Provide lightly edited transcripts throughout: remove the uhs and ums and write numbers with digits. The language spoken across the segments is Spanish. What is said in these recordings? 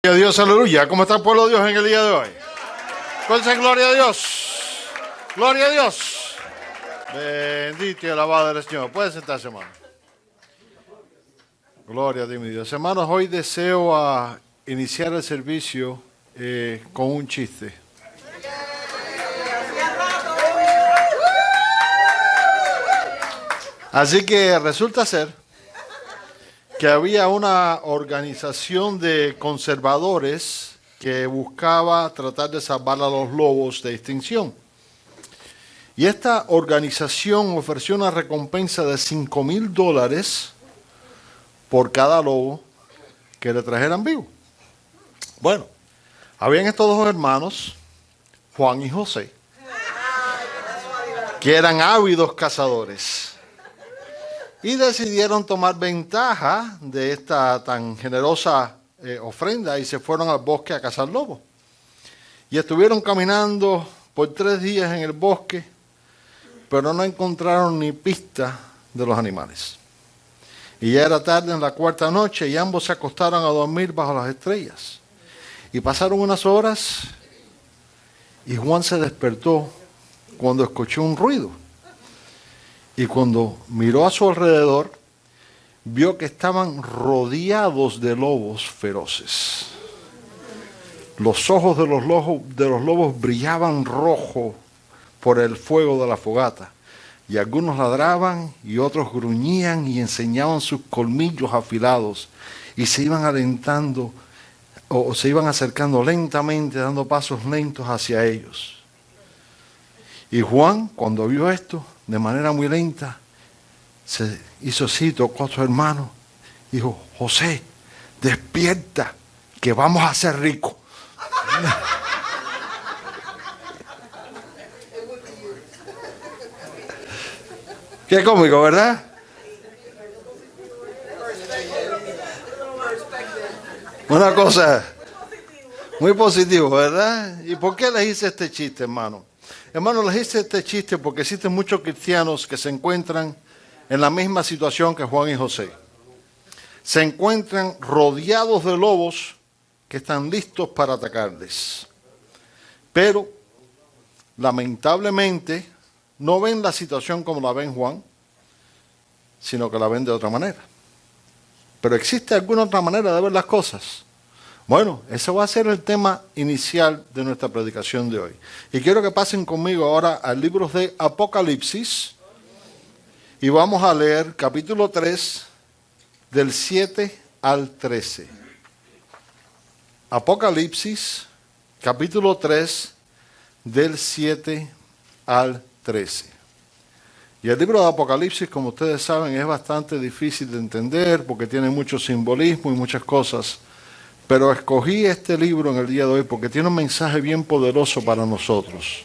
Gloria a Dios, aleluya. ¿Cómo está el pueblo de Dios en el día de hoy? Entonces, gloria a Dios. Gloria a Dios. Bendito y alabado el Señor. Puede sentarse, hermano. Gloria a Dios, mi Dios. Hermanos, hoy deseo iniciar el servicio con un chiste. Así que resulta ser que había una organización de conservadores que buscaba tratar de salvar a los lobos de extinción. Y esta organización ofreció una recompensa de $5,000 por cada lobo que le trajeran vivo. Bueno, habían estos dos hermanos, Juan y José, que eran ávidos cazadores. Y decidieron tomar ventaja de esta tan generosa ofrenda y se fueron al bosque a cazar lobos. Y estuvieron caminando por 3 días en el bosque, pero no encontraron ni pista de los animales. Y ya era tarde en la 4ª noche y ambos se acostaron a dormir bajo las estrellas. Y pasaron unas horas y Juan se despertó cuando escuchó un ruido. Y cuando miró a su alrededor, vio que estaban rodeados de lobos feroces. Los ojos de los lobos brillaban rojo por el fuego de la fogata. Y algunos ladraban y otros gruñían y enseñaban sus colmillos afilados. Y se iban alentando o se iban acercando lentamente, dando pasos lentos hacia ellos. Y Juan, cuando vio esto, de manera muy lenta, se hizo así, tocó a su hermano, dijo: José, despierta, que vamos a ser ricos. Qué cómico, ¿verdad? Una cosa muy positiva, ¿verdad? ¿Y por qué les hice este chiste, hermano? Hermano, les hice este chiste porque existen muchos cristianos que se encuentran en la misma situación que Juan y José. Se encuentran rodeados de lobos que están listos para atacarles. Pero, lamentablemente, no ven la situación como la ven Juan, sino que la ven de otra manera. Pero ¿existe alguna otra manera de ver las cosas? Bueno, ese va a ser el tema inicial de nuestra predicación de hoy. Y quiero que pasen conmigo ahora al libro de Apocalipsis y vamos a leer capítulo 3 del 7 al 13. Apocalipsis, capítulo 3 del 7 al 13. Y el libro de Apocalipsis, como ustedes saben, es bastante difícil de entender porque tiene mucho simbolismo y muchas cosas. Pero escogí este libro en el día de hoy porque tiene un mensaje bien poderoso para nosotros.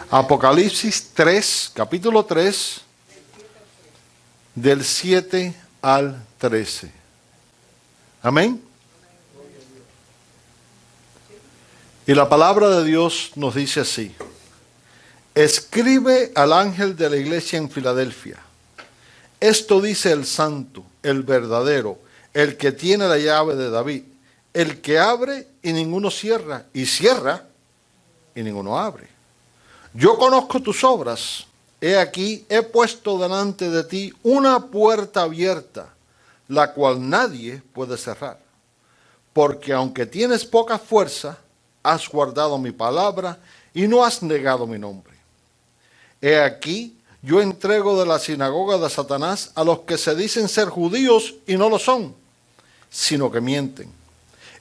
Apocalipsis 3, capítulo 3, del 7 al 13. Amén. Y la palabra de Dios nos dice así: escribe al ángel de la iglesia en Filadelfia. Esto dice el santo, el verdadero, el que tiene la llave de David. El que abre y ninguno cierra, y cierra y ninguno abre. Yo conozco tus obras. He aquí, he puesto delante de ti una puerta abierta, la cual nadie puede cerrar. Porque aunque tienes poca fuerza, has guardado mi palabra y no has negado mi nombre. He aquí, yo entrego de la sinagoga de Satanás a los que se dicen ser judíos y no lo son, sino que mienten.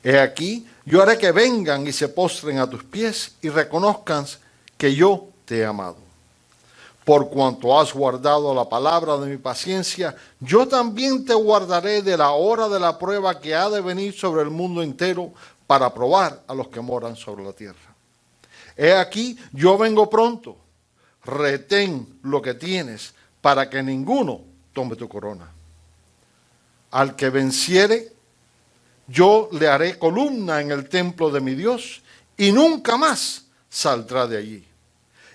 He aquí, yo haré que vengan y se postren a tus pies y reconozcan que yo te he amado. Por cuanto has guardado la palabra de mi paciencia, yo también te guardaré de la hora de la prueba que ha de venir sobre el mundo entero para probar a los que moran sobre la tierra. He aquí, yo vengo pronto. Retén lo que tienes para que ninguno tome tu corona. Al que venciere, yo le haré columna en el templo de mi Dios, y nunca más saldrá de allí.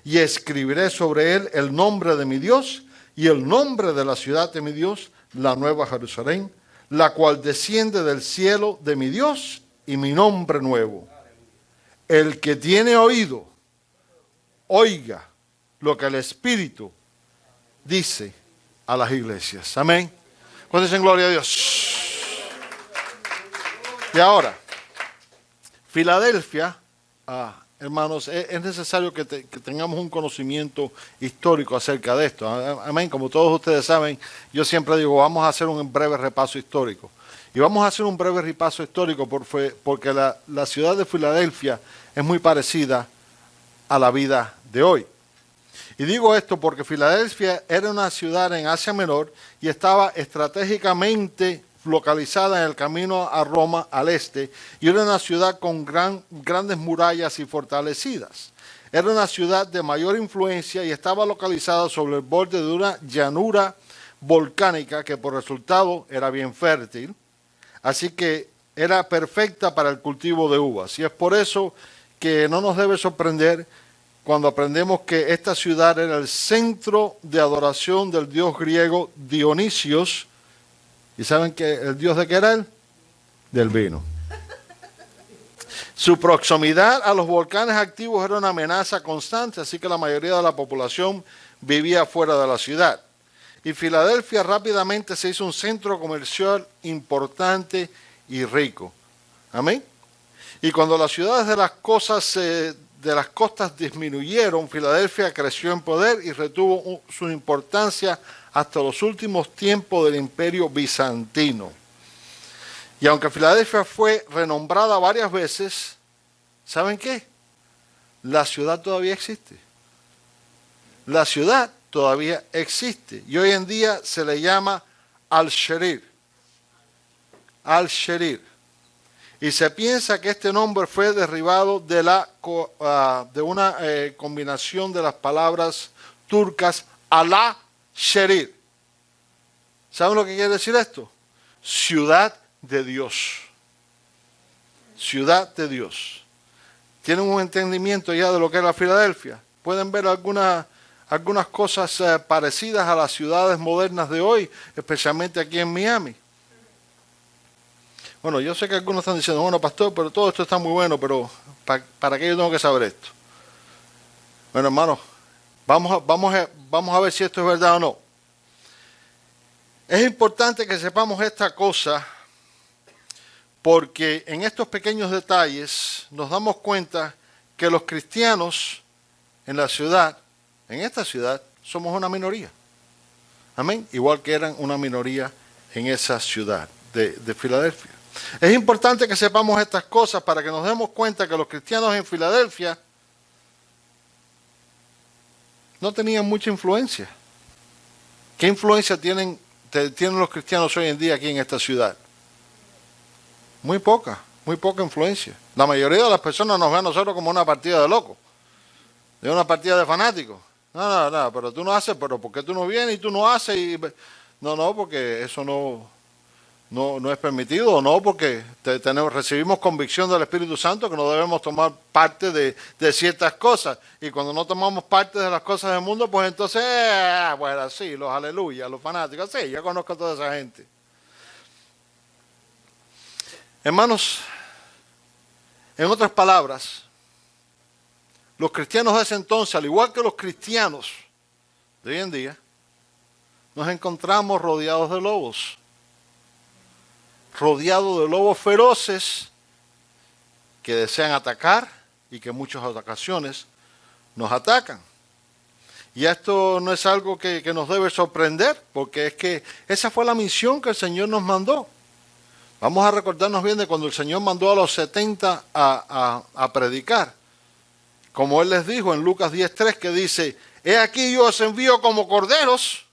Y escribiré sobre él el nombre de mi Dios y el nombre de la ciudad de mi Dios, la nueva Jerusalén, la cual desciende del cielo de mi Dios, y mi nombre nuevo. El que tiene oído, oiga lo que el Espíritu dice a las iglesias. Amén. ¿Cuántos dicen gloria a Dios? Y ahora, Filadelfia, hermanos, es necesario que tengamos un conocimiento histórico acerca de esto. Amén. Como todos ustedes saben, yo siempre digo, vamos a hacer un breve repaso histórico. Y vamos a hacer un breve repaso histórico porque la ciudad de Filadelfia es muy parecida a la vida de hoy. Y digo esto porque Filadelfia era una ciudad en Asia Menor y estaba estratégicamente localizada en el camino a Roma al este, y era una ciudad con grandes murallas y fortalecidas. Era una ciudad de mayor influencia y estaba localizada sobre el borde de una llanura volcánica que por resultado era bien fértil, así que era perfecta para el cultivo de uvas. Y es por eso que no nos debe sorprender cuando aprendemos que esta ciudad era el centro de adoración del dios griego Dionisios. ¿Y saben que el dios de qué era él? Del vino. Su proximidad a los volcanes activos era una amenaza constante, así que la mayoría de la población vivía fuera de la ciudad. Y Filadelfia rápidamente se hizo un centro comercial importante y rico. Amén. Y cuando las ciudades de las costas disminuyeron, Filadelfia creció en poder y retuvo su importancia hasta los últimos tiempos del Imperio Bizantino. Y aunque Filadelfia fue renombrada varias veces, ¿saben qué? La ciudad todavía existe. La ciudad todavía existe. Y hoy en día se le llama Al-Sherir. Al-Sherir. Y se piensa que este nombre fue derivado de una combinación de las palabras turcas Alá Sherir. ¿Saben lo que quiere decir esto? Ciudad de Dios. Ciudad de Dios. ¿Tienen un entendimiento ya de lo que es la Filadelfia? Pueden ver algunas cosas parecidas a las ciudades modernas de hoy, especialmente aquí en Miami. Bueno, yo sé que algunos están diciendo, bueno, pastor, pero todo esto está muy bueno, pero ¿para qué yo tengo que saber esto? Bueno, hermanos, vamos a ver si esto es verdad o no. Es importante que sepamos esta cosa porque en estos pequeños detalles nos damos cuenta que los cristianos en la ciudad, en esta ciudad, somos una minoría. Amén. Igual que eran una minoría en esa ciudad de Filadelfia. Es importante que sepamos estas cosas para que nos demos cuenta que los cristianos en Filadelfia no tenían mucha influencia. ¿Qué influencia tienen los cristianos hoy en día aquí en esta ciudad? Muy poca influencia. La mayoría de las personas nos ven a nosotros como una partida de locos, de una partida de fanáticos. No, pero tú no haces, pero ¿por qué tú no vienes y tú no haces? No, porque eso no es permitido, o no, porque recibimos convicción del Espíritu Santo que no debemos tomar parte de ciertas cosas. Y cuando no tomamos parte de las cosas del mundo, pues entonces, bueno, sí, los aleluyas, los fanáticos, sí, yo conozco a toda esa gente. Hermanos, en otras palabras, los cristianos de ese entonces, al igual que los cristianos de hoy en día, nos encontramos rodeados de lobos. Rodeado de lobos feroces que desean atacar y que en muchas ocasiones nos atacan. Y esto no es algo que nos debe sorprender, porque es que esa fue la misión que el Señor nos mandó. Vamos a recordarnos bien de cuando el Señor mandó a los 70 a predicar. Como Él les dijo en Lucas 10:3, que dice, he aquí yo os envío como corderos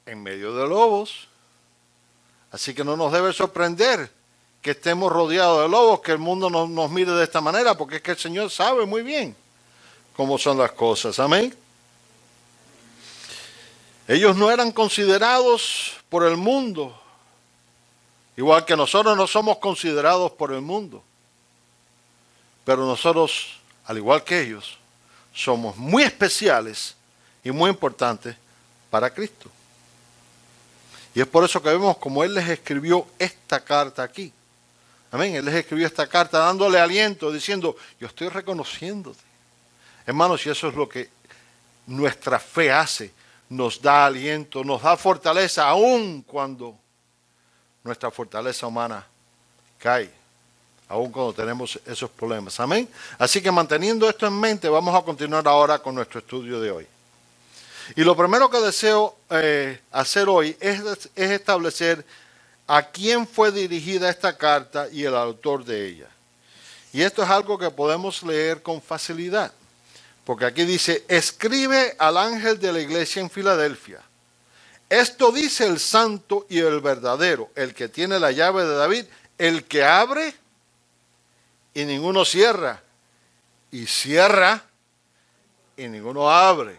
en medio de lobos. Así que no nos debe sorprender que estemos rodeados de lobos, que el mundo nos mire de esta manera, porque es que el Señor sabe muy bien cómo son las cosas. Amén. Ellos no eran considerados por el mundo, igual que nosotros no somos considerados por el mundo. Pero nosotros, al igual que ellos, somos muy especiales y muy importantes para Cristo. Y es por eso que vemos como Él les escribió esta carta aquí. Amén. Él les escribió esta carta dándole aliento, diciendo, yo estoy reconociéndote. Hermanos, y eso es lo que nuestra fe hace. Nos da aliento, nos da fortaleza, aun cuando nuestra fortaleza humana cae. Aun cuando tenemos esos problemas. Amén. Así que manteniendo esto en mente, vamos a continuar ahora con nuestro estudio de hoy. Y lo primero que deseo hacer hoy es establecer a quién fue dirigida esta carta y el autor de ella. Y esto es algo que podemos leer con facilidad. Porque aquí dice, escribe al ángel de la iglesia en Filadelfia. Esto dice el santo y el verdadero, el que tiene la llave de David, el que abre y ninguno cierra, y cierra y ninguno abre.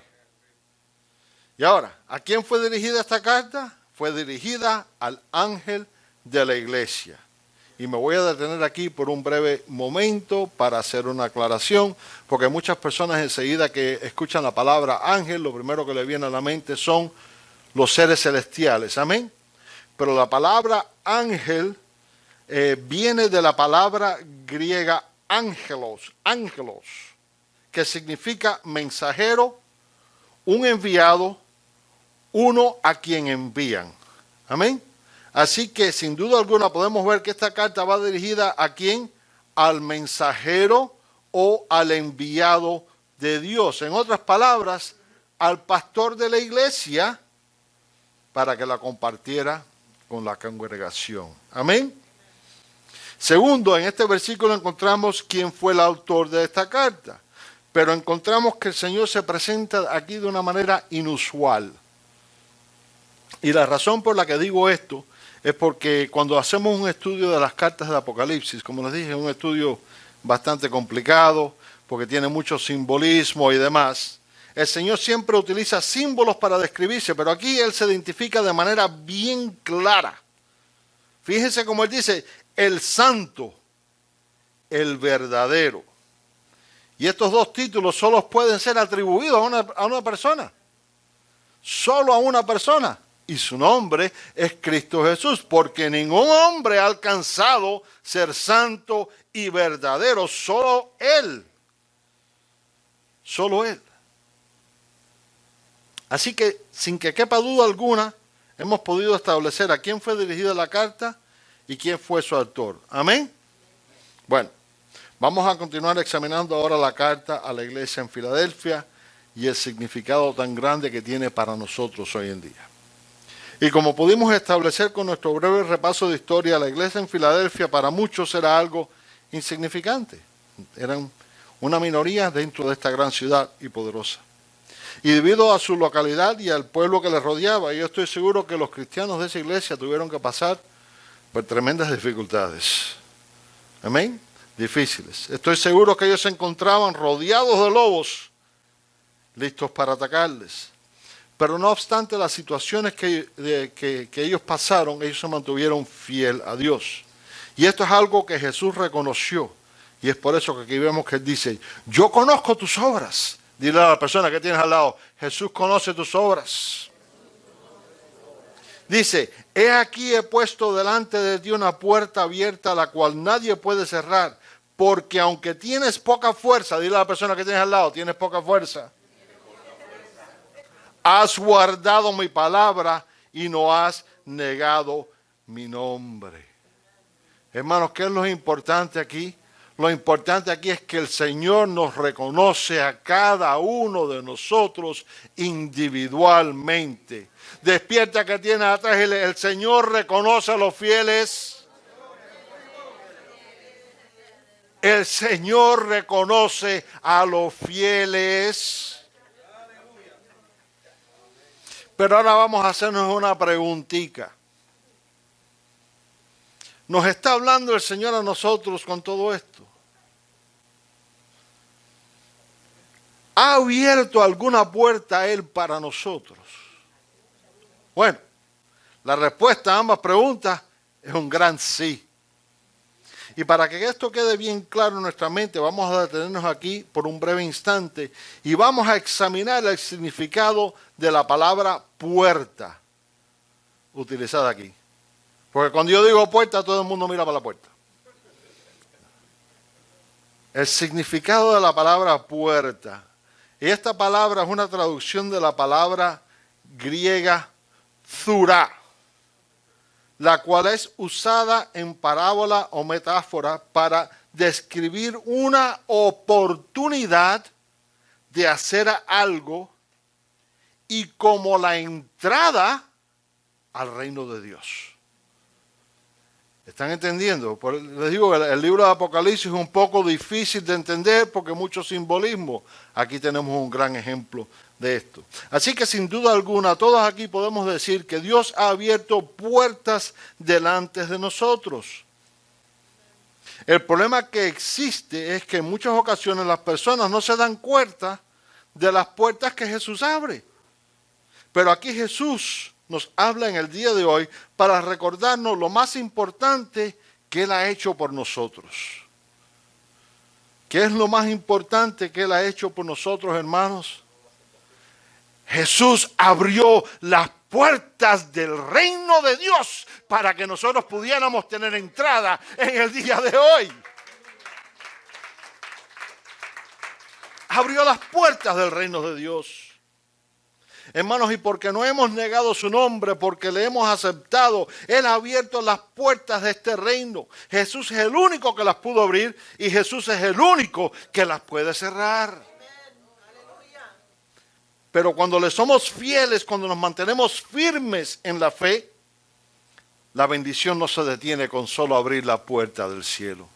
Y ahora, ¿a quién fue dirigida esta carta? Fue dirigida al ángel de la iglesia. Y me voy a detener aquí por un breve momento para hacer una aclaración, porque muchas personas enseguida que escuchan la palabra ángel, lo primero que le viene a la mente son los seres celestiales. Amén. Pero la palabra ángel viene de la palabra griega ángelos, que significa mensajero, un enviado, uno a quien envían. Amén. Así que sin duda alguna podemos ver que esta carta va dirigida a quién, al mensajero o al enviado de Dios. En otras palabras, al pastor de la iglesia para que la compartiera con la congregación. Amén. Segundo, en este versículo encontramos quién fue el autor de esta carta. Pero encontramos que el Señor se presenta aquí de una manera inusual. Y la razón por la que digo esto es porque cuando hacemos un estudio de las cartas del Apocalipsis, como les dije, es un estudio bastante complicado, porque tiene mucho simbolismo y demás. El Señor siempre utiliza símbolos para describirse, pero aquí Él se identifica de manera bien clara. Fíjense cómo Él dice, el santo, el verdadero. Y estos dos títulos solo pueden ser atribuidos a una persona. Solo a una persona. Y su nombre es Cristo Jesús, porque ningún hombre ha alcanzado ser santo y verdadero, solo Él. Solo Él. Así que, sin que quepa duda alguna, hemos podido establecer a quién fue dirigida la carta y quién fue su autor. ¿Amén? Bueno, vamos a continuar examinando ahora la carta a la iglesia en Filadelfia y el significado tan grande que tiene para nosotros hoy en día. Y como pudimos establecer con nuestro breve repaso de historia, la iglesia en Filadelfia para muchos era algo insignificante. Eran una minoría dentro de esta gran ciudad y poderosa. Y debido a su localidad y al pueblo que les rodeaba, yo estoy seguro que los cristianos de esa iglesia tuvieron que pasar por tremendas dificultades. Amén. Difíciles. Estoy seguro que ellos se encontraban rodeados de lobos, listos para atacarles. Pero no obstante las situaciones que ellos pasaron, ellos se mantuvieron fiel a Dios. Y esto es algo que Jesús reconoció. Y es por eso que aquí vemos que Él dice, yo conozco tus obras. Dile a la persona que tienes al lado, Jesús conoce tus obras. Dice, he aquí he puesto delante de ti una puerta abierta, la cual nadie puede cerrar. Porque aunque tienes poca fuerza, dile a la persona que tienes al lado, tienes poca fuerza. Has guardado mi palabra y no has negado mi nombre. Hermanos, ¿qué es lo importante aquí? Lo importante aquí es que el Señor nos reconoce a cada uno de nosotros individualmente. Despierta que tienes atrás, el Señor reconoce a los fieles. El Señor reconoce a los fieles. Pero ahora vamos a hacernos una preguntita. ¿Nos está hablando el Señor a nosotros con todo esto? ¿Ha abierto alguna puerta a Él para nosotros? Bueno, la respuesta a ambas preguntas es un gran sí. Y para que esto quede bien claro en nuestra mente, vamos a detenernos aquí por un breve instante y vamos a examinar el significado de la palabra puerta utilizada aquí. Porque cuando yo digo puerta, todo el mundo mira para la puerta. El significado de la palabra puerta. Y esta palabra es una traducción de la palabra griega zurá, la cual es usada en parábola o metáfora para describir una oportunidad de hacer algo y como la entrada al reino de Dios. ¿Están entendiendo? Les digo, el libro de Apocalipsis es un poco difícil de entender porque mucho simbolismo. Aquí tenemos un gran ejemplo de esto. Así que sin duda alguna, todos aquí podemos decir que Dios ha abierto puertas delante de nosotros. El problema que existe es que en muchas ocasiones las personas no se dan cuenta de las puertas que Jesús abre. Pero aquí Jesús nos habla en el día de hoy para recordarnos lo más importante que Él ha hecho por nosotros. ¿Qué es lo más importante que Él ha hecho por nosotros, hermanos? Jesús abrió las puertas del reino de Dios para que nosotros pudiéramos tener entrada en el día de hoy. Abrió las puertas del reino de Dios. Hermanos, y porque no hemos negado su nombre, porque le hemos aceptado, Él ha abierto las puertas de este reino. Jesús es el único que las pudo abrir y Jesús es el único que las puede cerrar. Pero cuando le somos fieles, cuando nos mantenemos firmes en la fe, la bendición no se detiene con solo abrir la puerta del cielo.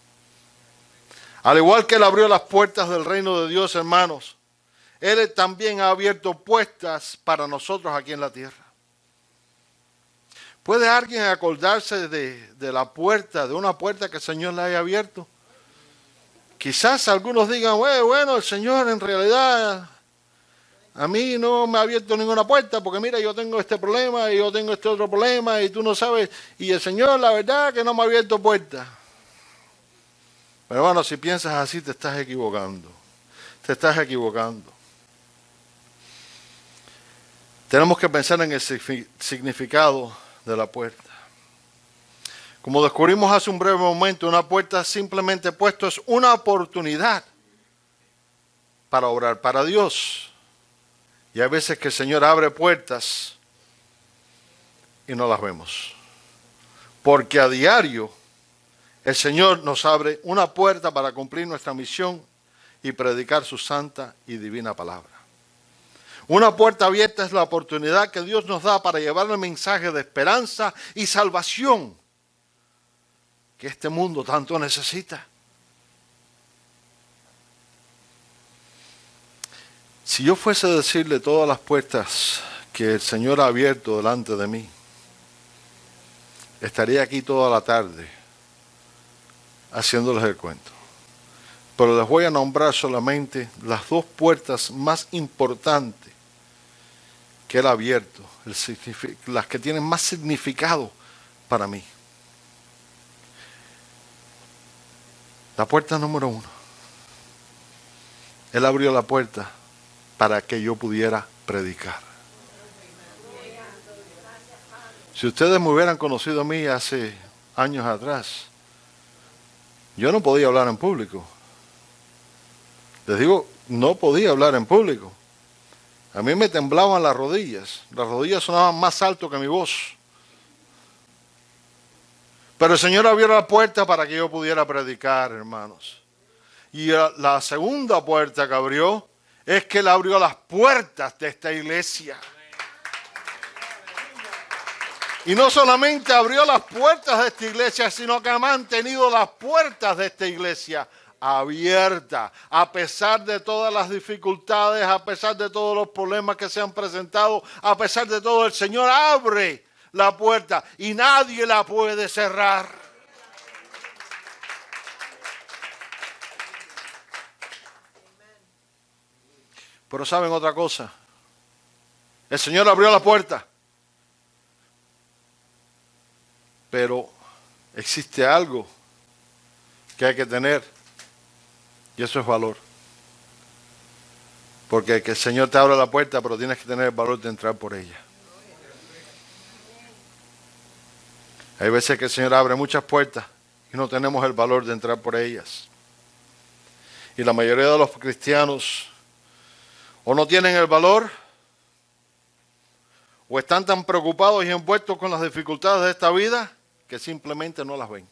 Al igual que Él abrió las puertas del reino de Dios, hermanos, Él también ha abierto puertas para nosotros aquí en la tierra. ¿Puede alguien acordarse de la puerta, de una puerta que el Señor le haya abierto? Quizás algunos digan, bueno, el Señor en realidad a mí no me ha abierto ninguna puerta porque mira, yo tengo este problema y yo tengo este otro problema y tú no sabes. Y el Señor, la verdad, que no me ha abierto puertas. Pero hermano, si piensas así, te estás equivocando. Te estás equivocando. Tenemos que pensar en el significado de la puerta. Como descubrimos hace un breve momento, una puerta simplemente puesto es una oportunidad para obrar para Dios. Y hay veces que el Señor abre puertas y no las vemos. Porque a diario el Señor nos abre una puerta para cumplir nuestra misión y predicar su santa y divina palabra. Una puerta abierta es la oportunidad que Dios nos da para llevar el mensaje de esperanza y salvación que este mundo tanto necesita. Si yo fuese a decirle todas las puertas que el Señor ha abierto delante de mí, estaría aquí toda la tarde haciéndoles el cuento. Pero les voy a nombrar solamente las dos puertas más importantes que Él ha abierto, las que tienen más significado para mí. La puerta número 1. Él abrió la puerta para que yo pudiera predicar. Si ustedes me hubieran conocido a mí hace años atrás, yo no podía hablar en público. Les digo, no podía hablar en público. A mí me temblaban las rodillas sonaban más alto que mi voz. Pero el Señor abrió la puerta para que yo pudiera predicar, hermanos. Y la segunda puerta que abrió es que Él abrió las puertas de esta iglesia. Y no solamente abrió las puertas de esta iglesia, sino que ha mantenido las puertas de esta iglesia abiertas, a pesar de todas las dificultades, a pesar de todos los problemas que se han presentado, a pesar de todo, el Señor abre la puerta y nadie la puede cerrar. Pero ¿saben otra cosa? El Señor abrió la puerta, pero existe algo que hay que tener. Y eso es valor. Porque que el Señor te abra la puerta, pero tienes que tener el valor de entrar por ella. Hay veces que el Señor abre muchas puertas y no tenemos el valor de entrar por ellas. Y la mayoría de los cristianos o no tienen el valor o están tan preocupados y envueltos con las dificultades de esta vida que simplemente no las ven.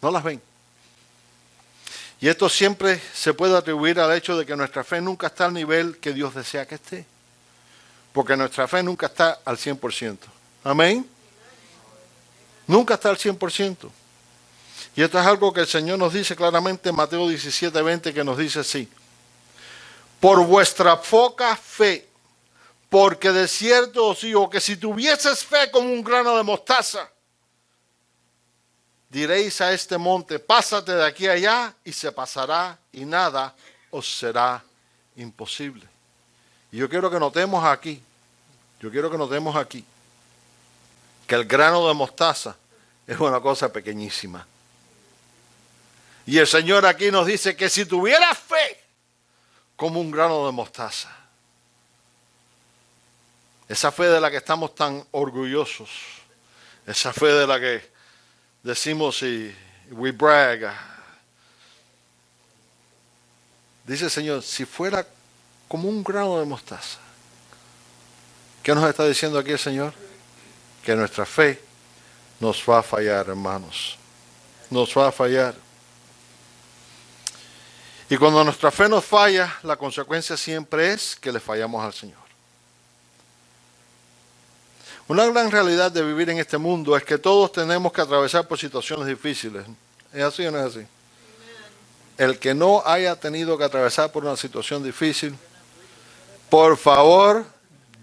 No las ven. Y esto siempre se puede atribuir al hecho de que nuestra fe nunca está al nivel que Dios desea que esté. Porque nuestra fe nunca está al 100%. Amén. Nunca está al 100%. Y esto es algo que el Señor nos dice claramente en Mateo 17:20, que nos dice así: por vuestra poca fe, porque de cierto os digo que si tuvieses fe como un grano de mostaza, diréis a este monte, pásate de aquí a allá, y se pasará, y nada os será imposible. Y yo quiero que notemos aquí, que el grano de mostaza es una cosa pequeñísima. Y el Señor aquí nos dice que si tuvieras fe como un grano de mostaza, esa fe de la que estamos tan orgullosos, esa fe de la que decimos y we brag, dice el Señor, si fuera como un grano de mostaza. ¿Qué nos está diciendo aquí el Señor? Que nuestra fe nos va a fallar, hermanos. Nos va a fallar. Y cuando nuestra fe nos falla, la consecuencia siempre es que le fallamos al Señor. Una gran realidad de vivir en este mundo es que todos tenemos que atravesar por situaciones difíciles. ¿Es así o no es así? El que no haya tenido que atravesar por una situación difícil, por favor,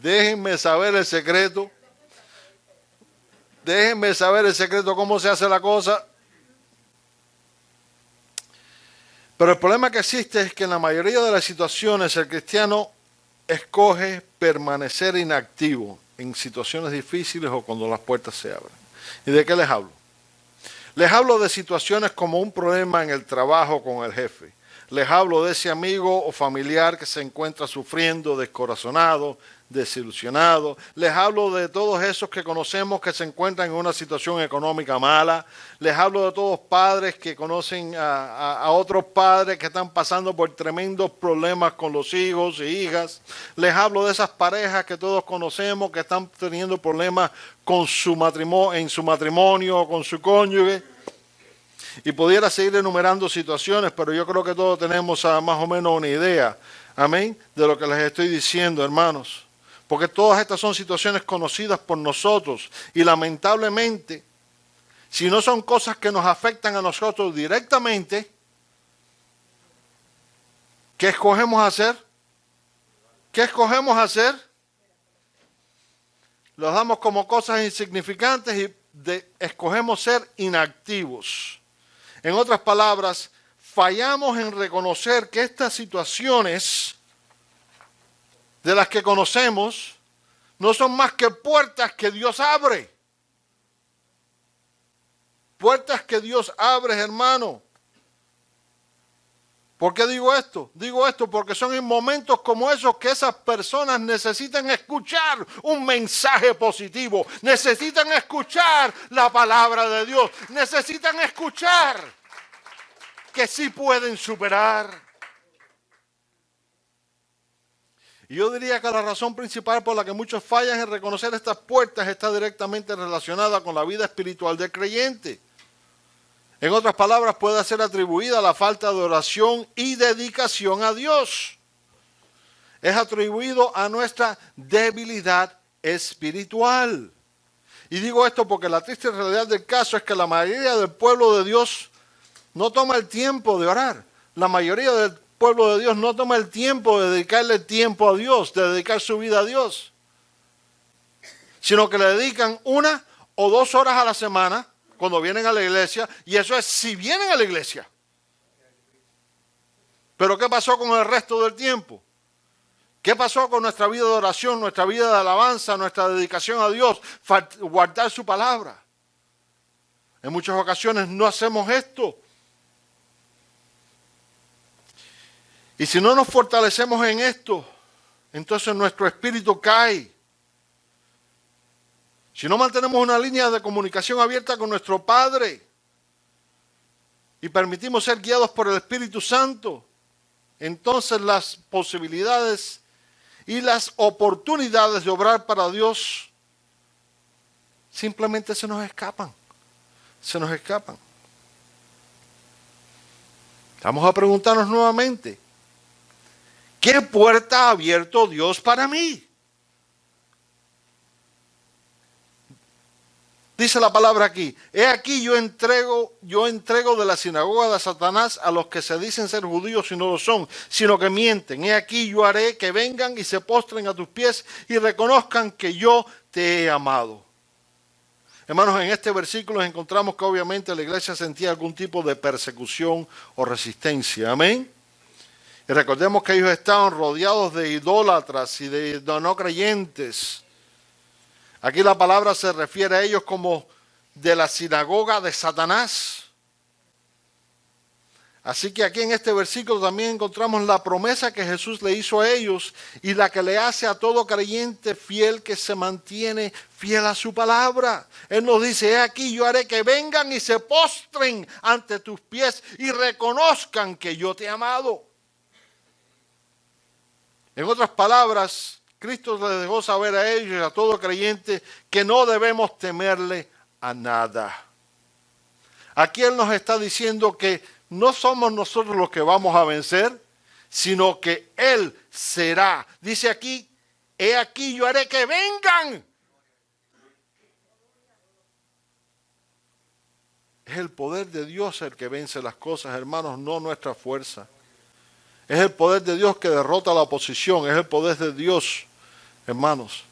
déjenme saber el secreto. Déjenme saber el secreto, cómo se hace la cosa. Pero el problema que existe es que en la mayoría de las situaciones el cristiano escoge permanecer inactivo en situaciones difíciles o cuando las puertas se abren. ¿Y de qué les hablo? Les hablo de situaciones como un problema en el trabajo con el jefe. Les hablo de ese amigo o familiar que se encuentra sufriendo, descorazonado, desilusionado. Les hablo de todos esos que conocemos que se encuentran en una situación económica mala. Les hablo de todos padres que conocen a otros padres que están pasando por tremendos problemas con los hijos e hijas. Les hablo de esas parejas que todos conocemos que están teniendo problemas con en su matrimonio o con su cónyuge. Y pudiera seguir enumerando situaciones, pero yo creo que todos tenemos más o menos una idea, amén, de lo que les estoy diciendo, hermanos. Porque todas estas son situaciones conocidas por nosotros y lamentablemente, si no son cosas que nos afectan a nosotros directamente, ¿qué escogemos hacer? ¿Qué escogemos hacer? Los damos como cosas insignificantes y escogemos ser inactivos. En otras palabras, fallamos en reconocer que estas situaciones de las que conocemos no son más que puertas que Dios abre. Puertas que Dios abre, hermano. ¿Por qué digo esto? Digo esto porque son en momentos como esos que esas personas necesitan escuchar un mensaje positivo. Necesitan escuchar la palabra de Dios. Necesitan escuchar que sí pueden superar. Y yo diría que la razón principal por la que muchos fallan en reconocer estas puertas está directamente relacionada con la vida espiritual del creyente. En otras palabras, puede ser atribuida a la falta de oración y dedicación a Dios. Es atribuido a nuestra debilidad espiritual. Y digo esto porque la triste realidad del caso es que la mayoría del pueblo de Dios no toma el tiempo de orar. La mayoría del pueblo de Dios no toma el tiempo de dedicarle tiempo a Dios, de dedicar su vida a Dios. Sino que le dedican 1 o 2 horas a la semana cuando vienen a la iglesia, y eso es si vienen a la iglesia. Pero ¿qué pasó con el resto del tiempo? ¿Qué pasó con nuestra vida de oración, nuestra vida de alabanza, nuestra dedicación a Dios, guardar su palabra? En muchas ocasiones no hacemos esto. Y si no nos fortalecemos en esto, entonces nuestro espíritu cae. Si no mantenemos una línea de comunicación abierta con nuestro Padre y permitimos ser guiados por el Espíritu Santo, entonces las posibilidades y las oportunidades de obrar para Dios simplemente se nos escapan. Se nos escapan. Vamos a preguntarnos nuevamente, ¿qué puerta ha abierto Dios para mí? Dice la palabra aquí, he aquí yo entrego de la sinagoga de Satanás a los que se dicen ser judíos y no lo son, sino que mienten. He aquí yo haré que vengan y se postren a tus pies y reconozcan que yo te he amado. Hermanos, en este versículo encontramos que obviamente la iglesia sentía algún tipo de persecución o resistencia. Amén. Y recordemos que ellos estaban rodeados de idólatras y de no creyentes. Aquí la palabra se refiere a ellos como de la sinagoga de Satanás. Así que aquí en este versículo también encontramos la promesa que Jesús le hizo a ellos y la que le hace a todo creyente fiel que se mantiene fiel a su palabra. Él nos dice, he aquí yo haré que vengan y se postren ante tus pies y reconozcan que yo te he amado. En otras palabras, Cristo les dejó saber a ellos y a todo creyente que no debemos temerle a nada. Aquí Él nos está diciendo que no somos nosotros los que vamos a vencer, sino que Él será. Dice aquí, he aquí yo haré que vengan. Es el poder de Dios el que vence las cosas, hermanos, no nuestra fuerza. Es el poder de Dios que derrota la oposición, es el poder de Dios, hermanos,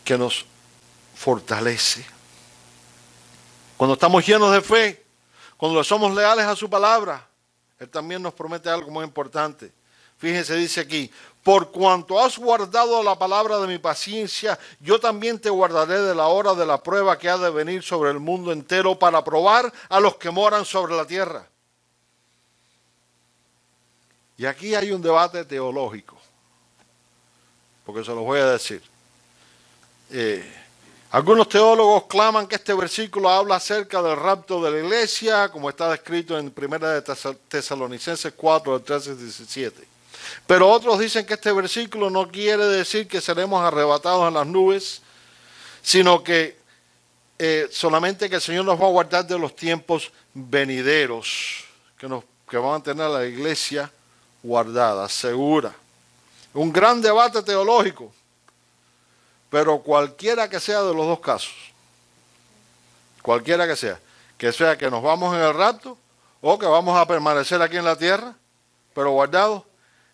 que nos fortalece. Cuando estamos llenos de fe, cuando somos leales a su palabra, Él también nos promete algo muy importante. Fíjense, dice aquí, por cuanto has guardado la palabra de mi paciencia, yo también te guardaré de la hora de la prueba que ha de venir sobre el mundo entero para probar a los que moran sobre la tierra. Y aquí hay un debate teológico, porque se los voy a decir. Algunos teólogos claman que este versículo habla acerca del rapto de la iglesia, como está descrito en 1 de Tesalonicenses 4, del 13 al 17. Pero otros dicen que este versículo no quiere decir que seremos arrebatados en las nubes, sino que solamente que el Señor nos va a guardar de los tiempos venideros, que van a tener a la iglesia guardada, segura. Un gran debate teológico, pero cualquiera que sea de los dos casos, cualquiera que sea que nos vamos en el rapto o que vamos a permanecer aquí en la tierra, pero guardados,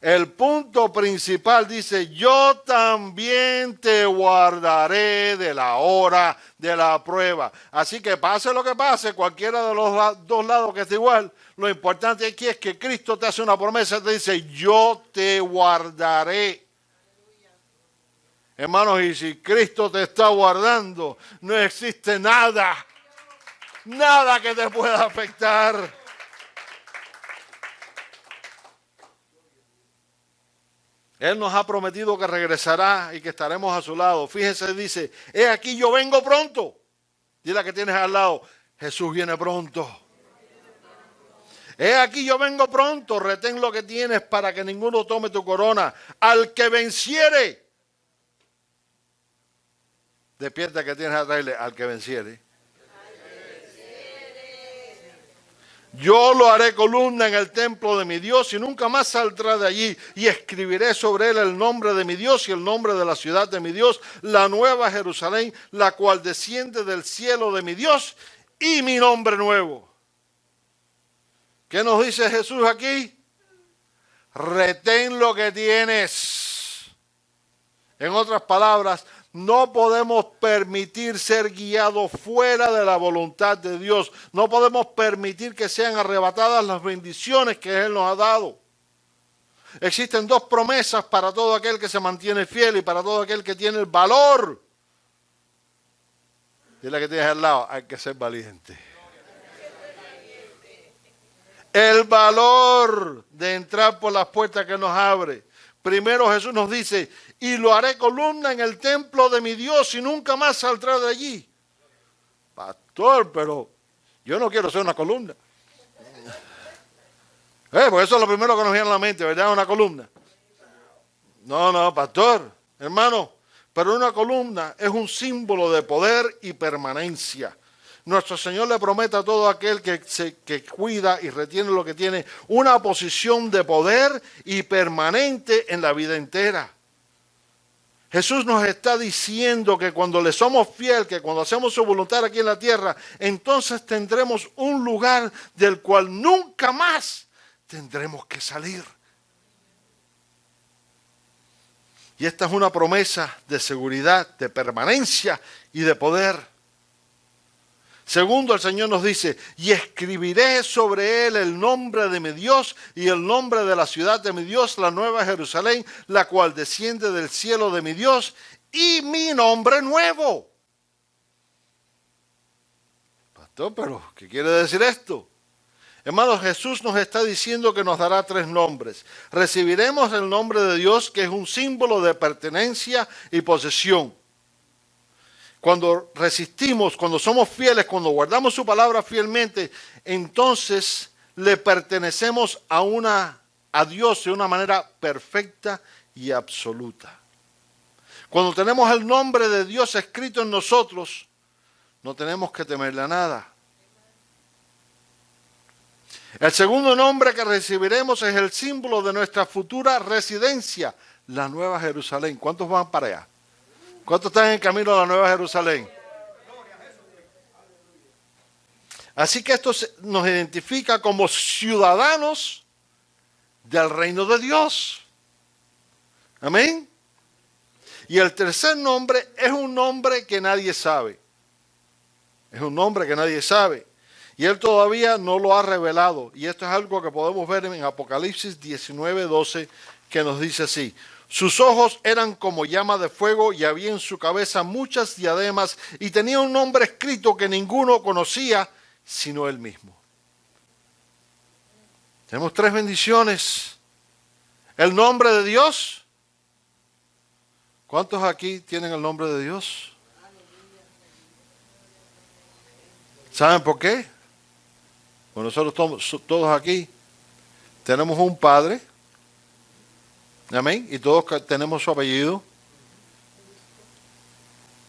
el punto principal dice, yo también te guardaré de la hora de la prueba. Así que pase lo que pase, cualquiera de los dos lados que esté igual, lo importante aquí es que Cristo te hace una promesa, te dice, yo te guardaré. Hermanos, y si Cristo te está guardando, no existe nada que te pueda afectar. Él nos ha prometido que regresará y que estaremos a su lado. Fíjense, dice, he aquí yo vengo pronto. Dile a que tienes al lado, Jesús viene pronto. He aquí yo vengo pronto, retén lo que tienes para que ninguno tome tu corona. Al que venciere, despierta que tienes atrás, al que venciere. Yo lo haré columna en el templo de mi Dios y nunca más saldrá de allí. Y escribiré sobre él el nombre de mi Dios y el nombre de la ciudad de mi Dios, la nueva Jerusalén, la cual desciende del cielo de mi Dios y mi nombre nuevo. ¿Qué nos dice Jesús aquí? Retén lo que tienes. En otras palabras, no podemos permitir ser guiados fuera de la voluntad de Dios. No podemos permitir que sean arrebatadas las bendiciones que Él nos ha dado. Existen dos promesas para todo aquel que se mantiene fiel y para todo aquel que tiene el valor Dile que tienes al lado, hay que ser valiente. El valor de entrar por las puertas que nos abre. Primero Jesús nos dice, y lo haré columna en el templo de mi Dios y nunca más saldrá de allí. Pastor, pero yo no quiero ser una columna. Porque eso es lo primero que nos viene a la mente, ¿verdad? Una columna. No, pastor, hermano, pero una columna es un símbolo de poder y permanencia. Nuestro Señor le promete a todo aquel que cuida y retiene lo que tiene una posición de poder y permanente en la vida entera. Jesús nos está diciendo que cuando le somos fiel, que cuando hacemos su voluntad aquí en la tierra, entonces tendremos un lugar del cual nunca más tendremos que salir. Y esta es una promesa de seguridad, de permanencia y de poder. Segundo, el Señor nos dice, y escribiré sobre él el nombre de mi Dios y el nombre de la ciudad de mi Dios, la nueva Jerusalén, la cual desciende del cielo de mi Dios, y mi nombre nuevo. Pastor, pero ¿qué quiere decir esto? Hermanos, Jesús nos está diciendo que nos dará 3 nombres. Recibiremos el nombre de Dios, que es un símbolo de pertenencia y posesión. Cuando resistimos, cuando somos fieles, cuando guardamos su palabra fielmente, entonces le pertenecemos a Dios de una manera perfecta y absoluta. Cuando tenemos el nombre de Dios escrito en nosotros, no tenemos que temerle a nada. El segundo nombre que recibiremos es el símbolo de nuestra futura residencia, la Nueva Jerusalén. ¿Cuántos van para allá? ¿Cuántos están en camino a la Nueva Jerusalén? Así que esto nos identifica como ciudadanos del reino de Dios. Amén. Y el tercer nombre es un nombre que nadie sabe. Es un nombre que nadie sabe. Y él todavía no lo ha revelado. Y esto es algo que podemos ver en Apocalipsis 19:12, que nos dice así. Sus ojos eran como llama de fuego y había en su cabeza muchas diademas y tenía un nombre escrito que ninguno conocía sino él mismo. Tenemos 3 bendiciones. El nombre de Dios. ¿Cuántos aquí tienen el nombre de Dios? ¿Saben por qué? Bueno, nosotros todos aquí tenemos un Padre. Amén. Y todos tenemos su apellido.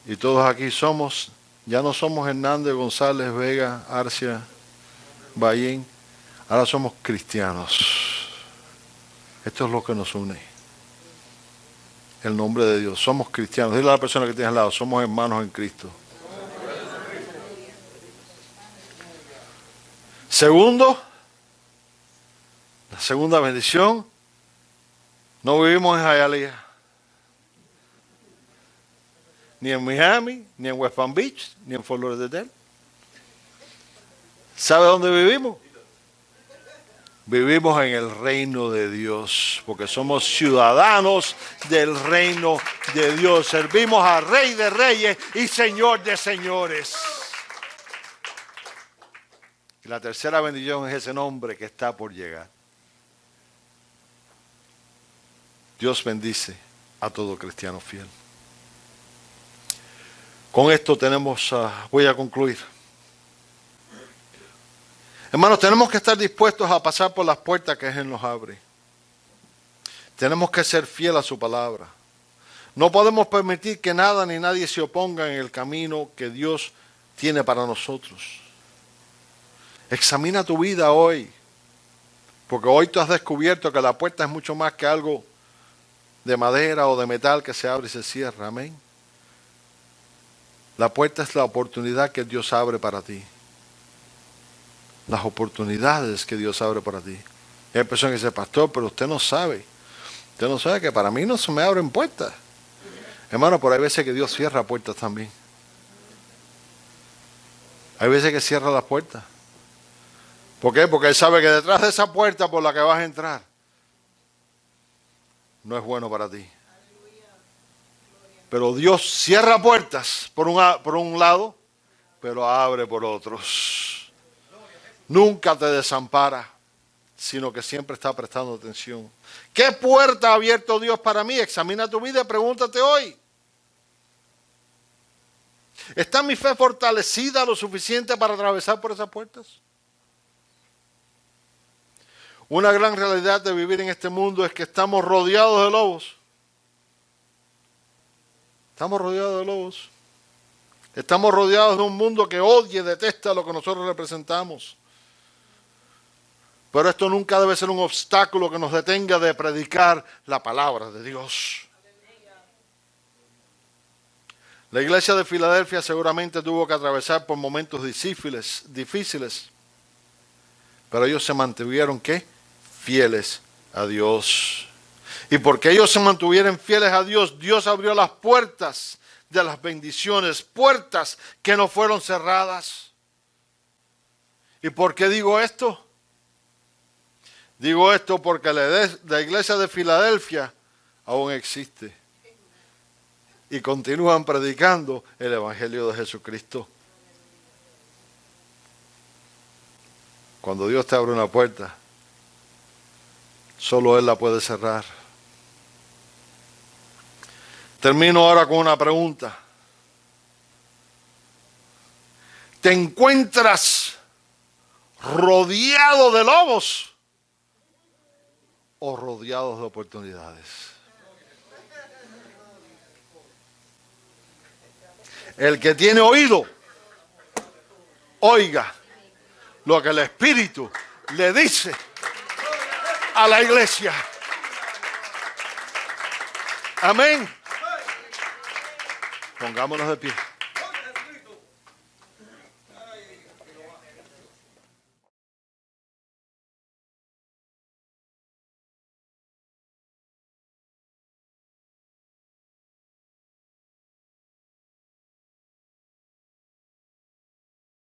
Y todos aquí ya no somos Hernández, González, Vega, Arcia, Ballín. Ahora somos cristianos. Esto es lo que nos une. El nombre de Dios. Somos cristianos. Dile a la persona que tienes al lado, somos hermanos en Cristo. Segundo, la segunda bendición. No vivimos en Hialeah, ni en Miami, ni en West Palm Beach, ni en Fort Lauderdale. ¿Sabe dónde vivimos? Vivimos en el reino de Dios, porque somos ciudadanos del reino de Dios. Servimos al Rey de Reyes y Señor de Señores. Y la tercera bendición es ese nombre que está por llegar. Dios bendice a todo cristiano fiel. Con esto voy a concluir. Hermanos, tenemos que estar dispuestos a pasar por las puertas que Él nos abre. Tenemos que ser fieles a su palabra. No podemos permitir que nada ni nadie se oponga en el camino que Dios tiene para nosotros. Examina tu vida hoy, porque hoy tú has descubierto que la puerta es mucho más que algo de madera o de metal que se abre y se cierra. Amén. La puerta es la oportunidad que Dios abre para ti. Las oportunidades que Dios abre para ti. Y hay personas que dicen, pastor, pero usted no sabe. Usted no sabe que para mí no se me abren puertas. Hermano, pero hay veces que Dios cierra puertas también. Hay veces que cierra las puertas. ¿Por qué? Porque Él sabe que detrás de esa puerta por la que vas a entrar no es bueno para ti. Pero Dios cierra puertas por un lado pero abre por otros. Nunca te desampara, sino que siempre está prestando atención. ¿Qué puerta ha abierto Dios para mí? Examina tu vida y pregúntate hoy. ¿Está mi fe fortalecida lo suficiente para atravesar por esas puertas? Una gran realidad de vivir en este mundo es que estamos rodeados de lobos. Estamos rodeados de lobos. Estamos rodeados de un mundo que odia y detesta lo que nosotros representamos. Pero esto nunca debe ser un obstáculo que nos detenga de predicar la palabra de Dios. La iglesia de Filadelfia seguramente tuvo que atravesar por momentos difíciles, pero ellos se mantuvieron, ¿qué? Fieles a Dios. Y porque ellos se mantuvieron fieles a Dios, Dios abrió las puertas de las bendiciones, puertas que no fueron cerradas. ¿Y por qué digo esto? Digo esto porque la iglesia de Filadelfia aún existe. Y continúan predicando el Evangelio de Jesucristo. Cuando Dios te abre una puerta, solo Él la puede cerrar. Termino ahora con una pregunta. ¿Te encuentras rodeado de lobos o rodeado de oportunidades? El que tiene oído, oiga lo que el Espíritu le dice a la iglesia. Amén. Pongámonos de pie.